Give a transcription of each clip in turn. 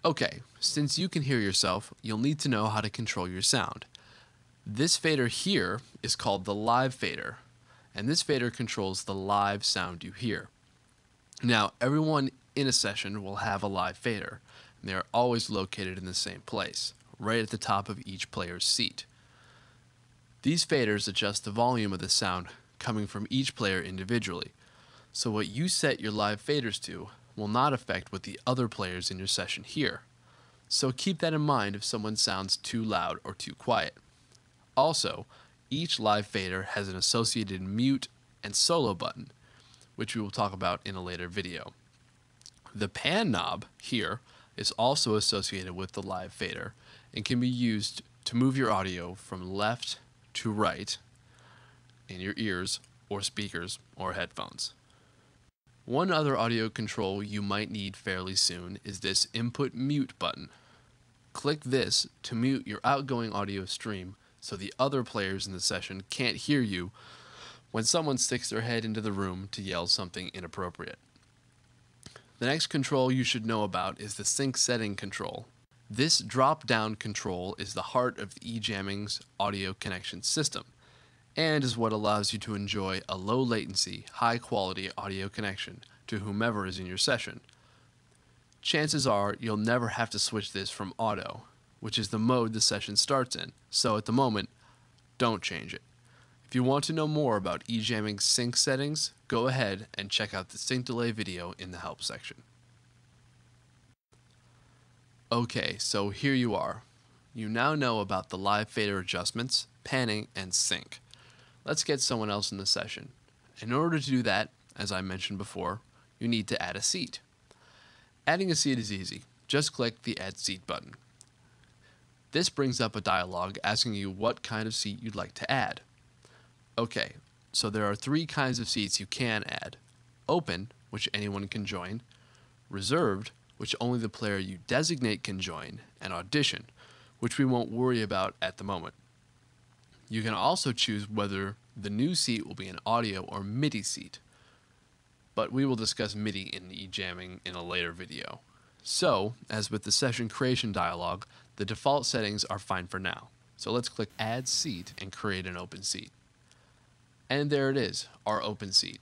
Okay, since you can hear yourself, you'll need to know how to control your sound. This fader here is called the live fader, and this fader controls the live sound you hear. Now, everyone in a session will have a live fader, and they are always located in the same place, right at the top of each player's seat. These faders adjust the volume of the sound coming from each player individually, so what you set your live faders to will not affect what the other players in your session hear. So keep that in mind if someone sounds too loud or too quiet. Also, each live fader has an associated mute and solo button, which we will talk about in a later video. The pan knob here is also associated with the live fader and can be used to move your audio from left to right in your ears or speakers or headphones. One other audio control you might need fairly soon is this input mute button. Click this to mute your outgoing audio stream so the other players in the session can't hear you when someone sticks their head into the room to yell something inappropriate. The next control you should know about is the sync setting control. This drop-down control is the heart of eJamming's audio connection system, and is what allows you to enjoy a low latency, high quality audio connection to whomever is in your session. Chances are you'll never have to switch this from auto, which is the mode the session starts in, so at the moment, don't change it. If you want to know more about eJamming's sync settings, go ahead and check out the sync delay video in the help section. Okay, so here you are. You now know about the live fader adjustments, panning, and sync. Let's get someone else in the session. In order to do that, as I mentioned before, you need to add a seat. Adding a seat is easy. Just click the Add Seat button. This brings up a dialog asking you what kind of seat you'd like to add. Okay, so there are 3 kinds of seats you can add. Open, which anyone can join. Reserved, which only the player you designate can join. And Audition, which we won't worry about at the moment. You can also choose whether the new seat will be an audio or MIDI seat, but we will discuss MIDI in eJamming in a later video. So, as with the session creation dialog, the default settings are fine for now. So let's click Add Seat and create an open seat. And there it is, our open seat.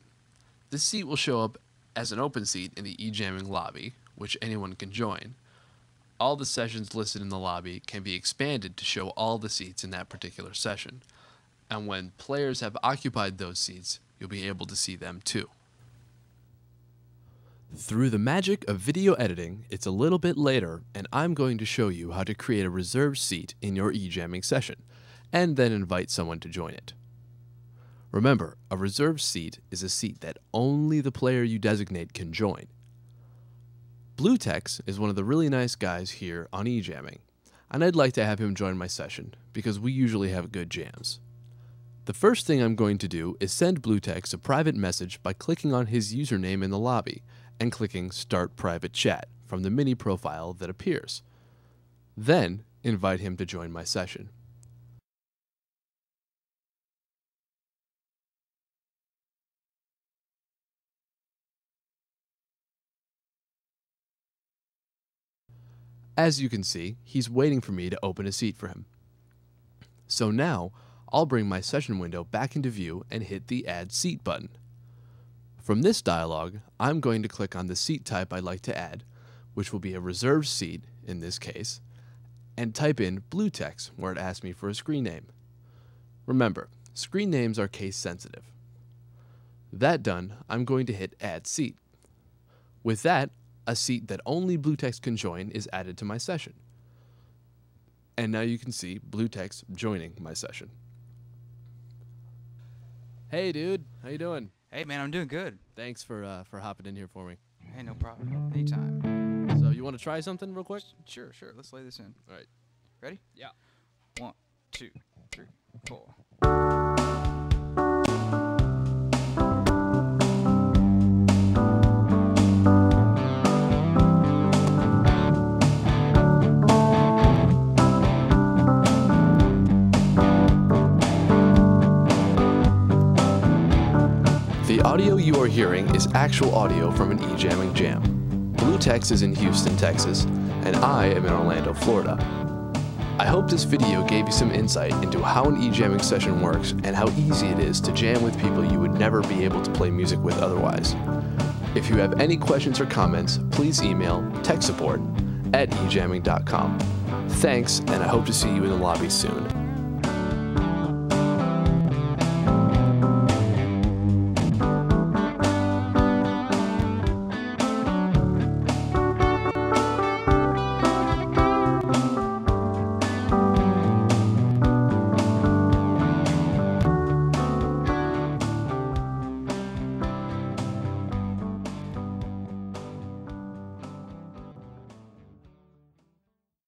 This seat will show up as an open seat in the eJamming lobby, which anyone can join. All the sessions listed in the lobby can be expanded to show all the seats in that particular session. And when players have occupied those seats, you'll be able to see them too. Through the magic of video editing, it's a little bit later, and I'm going to show you how to create a reserved seat in your eJamming session, and then invite someone to join it. Remember, a reserved seat is a seat that only the player you designate can join. Bluetex is one of the really nice guys here on eJamming, and I'd like to have him join my session because we usually have good jams. The first thing I'm going to do is send Bluetex a private message by clicking on his username in the lobby and clicking Start Private Chat from the mini profile that appears. Then, invite him to join my session. As you can see, he's waiting for me to open a seat for him. So now, I'll bring my session window back into view and hit the Add Seat button. From this dialog, I'm going to click on the seat type I'd like to add, which will be a reserved seat in this case, and type in Bluetex where it asks me for a screen name. Remember, screen names are case sensitive. That done, I'm going to hit Add Seat. With that, a seat that only Bluetex can join is added to my session. And now you can see Bluetex joining my session. Hey dude, how you doing? Hey man, I'm doing good. Thanks for hopping in here for me. Hey, no problem. Anytime. So you want to try something real quick? Sure. Let's lay this in. All right. Ready? Yeah. 1, 2, 3, 4. The audio you are hearing is actual audio from an eJamming jam. Bluetex is in Houston, Texas, and I am in Orlando, Florida. I hope this video gave you some insight into how an eJamming session works and how easy it is to jam with people you would never be able to play music with otherwise. If you have any questions or comments, please email techsupport@ejamming.com. Thanks, and I hope to see you in the lobby soon.